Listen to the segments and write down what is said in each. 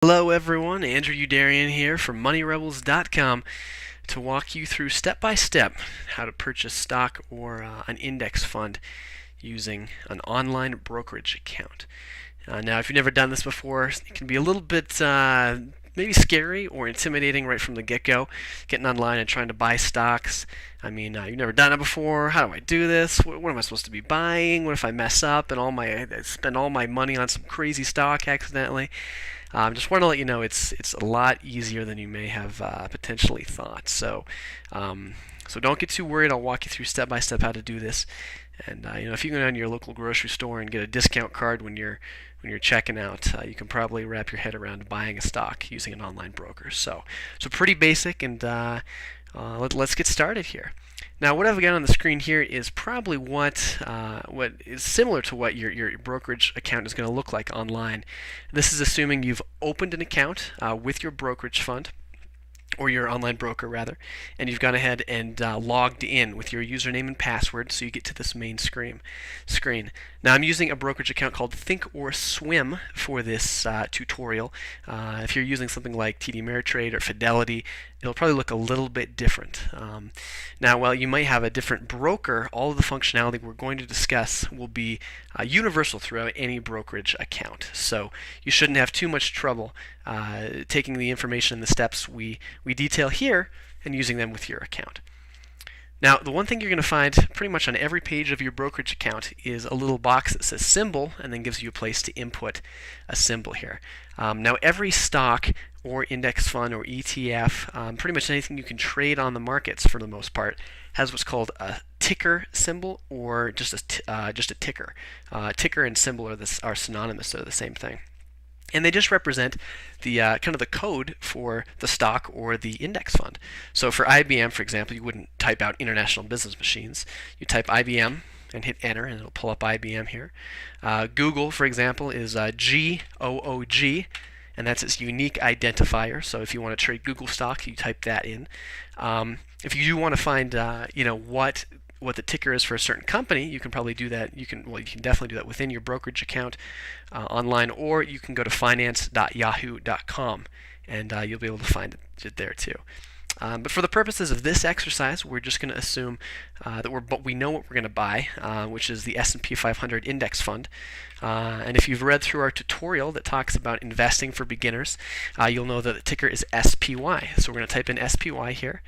Hello everyone, Andrew Udarian here from MoneyRebels.com to walk you through step by step how to purchase stock or an index fund using an online brokerage account. Now, if you've never done this before, it can be a little bit maybe scary or intimidating right from the get-go, getting online and trying to buy stocks. You've never done it before. How do I do this? What am I supposed to be buying? What if I mess up and I spend all my money on some crazy stock accidentally? Just want to let you know it's a lot easier than you may have potentially thought. So don't get too worried. I'll walk you through step by step how to do this. And if you go down to your local grocery store and get a discount card when you're checking out, you can probably wrap your head around buying a stock using an online broker. So pretty basic, and let's get started here. Now, what I've got on the screen here is probably what is similar to what your brokerage account is going to look like online. This is assuming you've opened an account with your brokerage fund, or your online broker rather, and you've gone ahead and logged in with your username and password, so you get to this main screen. Now, I'm using a brokerage account called Thinkorswim for this tutorial. If you're using something like TD Ameritrade or Fidelity, it'll probably look a little bit different. Now, while you might have a different broker, all of the functionality we're going to discuss will be universal throughout any brokerage account. So you shouldn't have too much trouble taking the information and the steps we detail here and using them with your account. Now, the one thing you're going to find pretty much on every page of your brokerage account is a little box that says symbol and then gives you a place to input a symbol here. Now, every stock or index fund or ETF, pretty much anything you can trade on the markets for the most part, has what's called a ticker symbol or just a ticker. Ticker and symbol are synonymous, they're the same thing. And they just represent the kind of the code for the stock or the index fund. So for IBM, for example, you wouldn't type out International Business Machines. You type IBM and hit enter, and it'll pull up IBM here. Google, for example, is GOOG, and that's its unique identifier. So if you want to trade Google stock, you type that in. If you do want to find what the ticker is for a certain company, you can probably do that. You can definitely do that within your brokerage account online, or you can go to finance.yahoo.com and you'll be able to find it there too. But for the purposes of this exercise, we're just going to assume that we know what we're going to buy, which is the S&P 500 index fund. And if you've read through our tutorial that talks about investing for beginners, you'll know that the ticker is SPY. So we're going to type in SPY here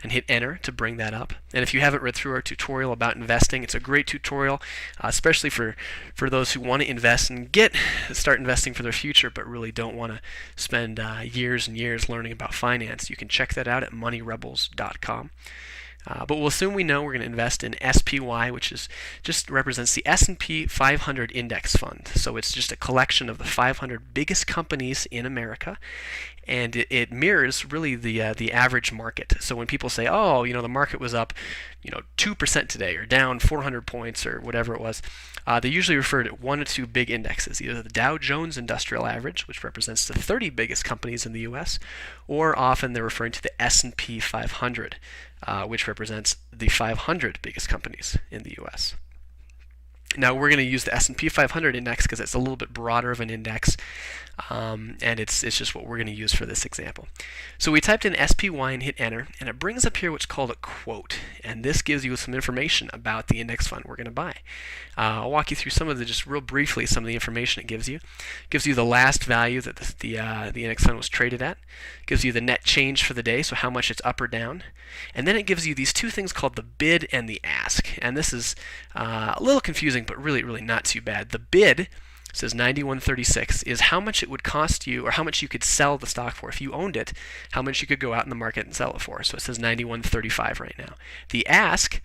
and hit enter to bring that up. And if you haven't read through our tutorial about investing, it's a great tutorial, especially for those who want to invest and start investing for their future, but really don't want to spend years and years learning about finance. You can check that out at moneyrebels.com. But we'll assume we know we're going to invest in SPY, which just represents the S&P 500 index fund. So it's just a collection of the 500 biggest companies in America, and it mirrors really the average market. So when people say, oh, the market was up 2% today or down 400 points or whatever it was, they usually refer to one or two big indexes, either the Dow Jones Industrial Average, which represents the 30 biggest companies in the U.S., or often they're referring to the S&P 500, which represents the 500 biggest companies in the U.S. Now, we're going to use the S&P 500 index because it's a little bit broader of an index, and it's just what we're going to use for this example. So we typed in SPY and hit enter, and it brings up here what's called a quote, and this gives you some information about the index fund we're going to buy. I'll walk you through some of the information it gives you. It gives you the last value that the index fund was traded at. It gives you the net change for the day, so how much it's up or down. And then it gives you these two things called the bid and the ask. And this is a little confusing, but really, really not too bad. The bid says 91.36 is how much it would cost you, or how much you could sell the stock for if you owned it, how much you could go out in the market and sell it for. So it says 91.35 right now. The ask,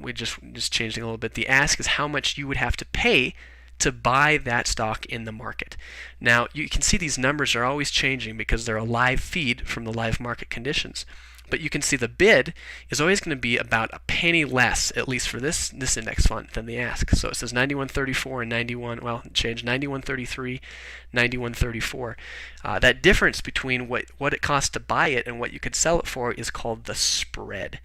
we just changed it a little bit. The ask is how much you would have to pay to buy that stock in the market. Now, you can see these numbers are always changing because they're a live feed from the live market conditions. But you can see the bid is always going to be about a penny less, at least for this index fund, than the ask. So it says 91.34 and 91. Well, change 91.33, 91.34. That difference between what it costs to buy it and what you could sell it for is called the spread.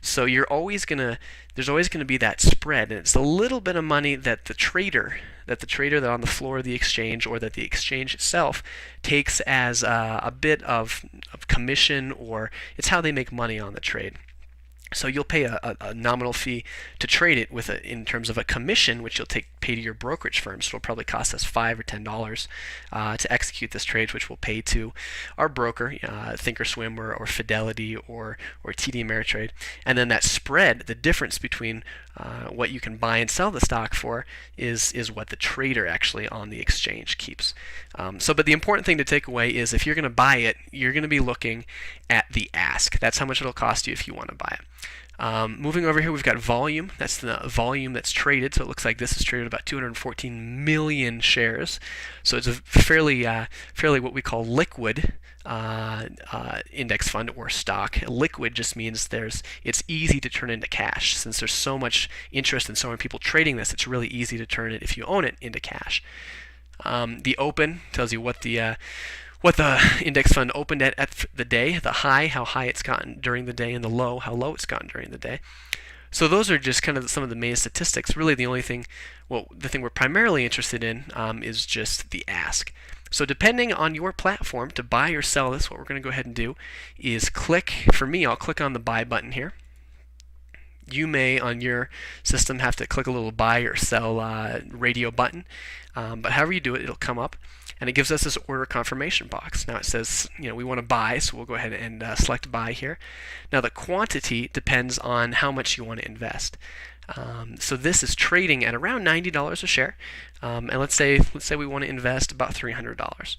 So there's always going to be that spread, and it's a little bit of money that the trader that on the floor of the exchange, or that the exchange itself takes as a bit of commission, or it's how they make money on the trade. So you'll pay a nominal fee to trade it in terms of a commission, which you'll pay to your brokerage firm. So it'll probably cost us $5 or $10 to execute this trade, which we'll pay to our broker, Thinkorswim or Fidelity or TD Ameritrade. And then that spread, the difference between what you can buy and sell the stock for, is what the trader actually on the exchange keeps. But the important thing to take away is, if you're going to buy it, you're going to be looking at the ask. That's how much it'll cost you if you want to buy it. Moving over here, we've got volume. That's the volume that's traded. So it looks like this is traded about 214 million shares. So it's a fairly what we call liquid index fund or stock. Liquid just means it's easy to turn into cash. Since there's so much interest and so many people trading this, it's really easy to turn it, if you own it, into cash. The open tells you what the index fund opened at the day, the high, how high it's gotten during the day, and the low, how low it's gotten during the day. So those are just kind of some of the main statistics. Really, the thing we're primarily interested in is just the ask. So depending on your platform to buy or sell this, what we're going to go ahead and do is I'll click on the buy button here. You may, on your system, have to click a little buy or sell radio button. But however you do it, it'll come up, and it gives us this order confirmation box. Now it says, we want to buy, so we'll go ahead and select buy here. Now the quantity depends on how much you want to invest. So this is trading at around $90 a share, and let's say we want to invest about $300.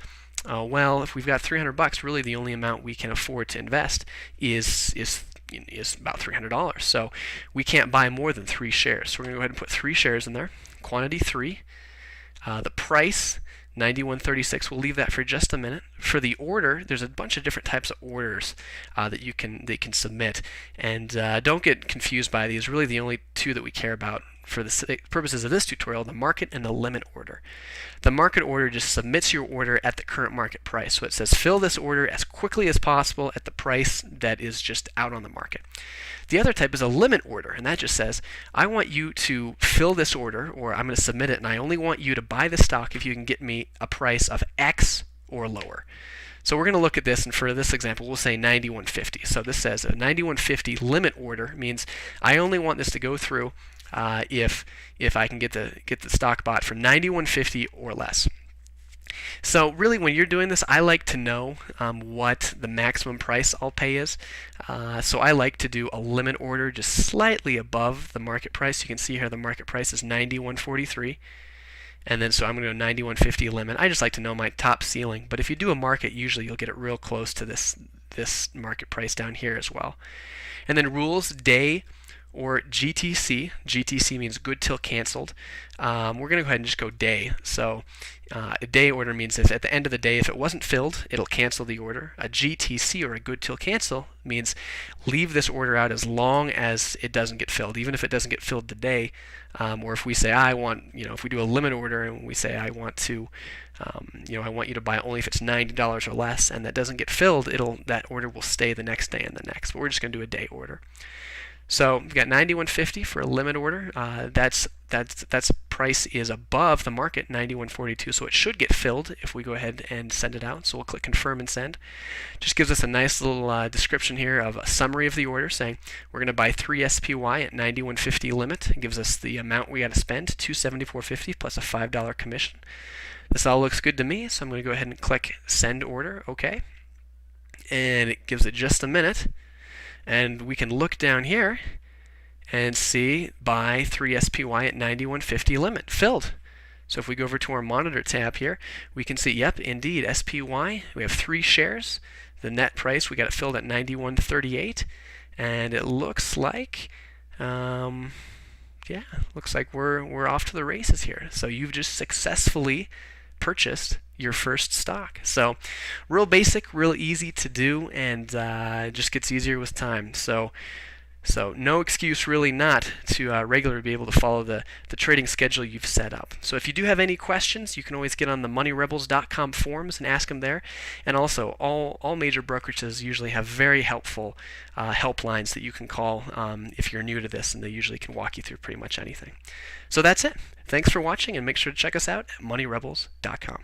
Well, if we've got $300, really the only amount we can afford to invest is about $300. So we can't buy more than 3 shares. So we're going to go ahead and put 3 shares in there. Quantity 3. The price 91.36. We'll leave that for just a minute. For the order, there's a bunch of different types of orders that they can submit, and don't get confused by these. Really, the only 2 that we care about for the purposes of this tutorial, the market and the limit order. The market order just submits your order at the current market price. So it says fill this order as quickly as possible at the price that is just out on the market. The other type is a limit order, and that just says, I want you to fill this order, or I'm going to submit it, and I only want you to buy the stock if you can get me a price of X or lower. So we're going to look at this, and for this example, we'll say 91.50. So this says a 91.50 limit order means I only want this to go through if I can get the stock bought for 91.50 or less. So really, when you're doing this, I like to know what the maximum price I'll pay is. So I like to do a limit order just slightly above the market price. You can see here the market price is 91.43. And then so I'm going to go 91.50 limit. I just like to know my top ceiling. But if you do a market, usually you'll get it real close to this market price down here as well. And then rules, day, or GTC. GTC means good till canceled. We're going to go ahead and just go day. So a day order means if at the end of the day, if it wasn't filled, it'll cancel the order. A GTC, or a good till cancel, means leave this order out as long as it doesn't get filled, even if it doesn't get filled today. Or if we say if we do a limit order and we say I want you to buy only if it's $90 or less, and that doesn't get filled, that order will stay the next day and the next. But we're just going to do a day order. So we've got 91.50 for a limit order. That's price is above the market, 91.42, so it should get filled if we go ahead and send it out. So we'll click confirm and send. Just gives us a nice little description here of a summary of the order, saying we're going to buy 3 SPY at 91.50 limit. It gives us the amount we got to spend, $274.50 plus a $5 commission. This all looks good to me, so I'm going to go ahead and click send order, okay. And it gives it just a minute. And we can look down here and see buy 3 SPY at 91.50 limit filled. So if we go over to our monitor tab here, we can see, yep, indeed, SPY, we have 3 shares. The net price, we got it filled at 91.38, and it looks like, looks like we're off to the races here. So you've just successfully purchased your first stock. So real basic, real easy to do, and it just gets easier with time. So no excuse really not to regularly be able to follow the trading schedule you've set up. So if you do have any questions, you can always get on the moneyrebels.com forums and ask them there. And also, all major brokerages usually have very helpful helplines that you can call if you're new to this, and they usually can walk you through pretty much anything. So that's it. Thanks for watching, and make sure to check us out at moneyrebels.com.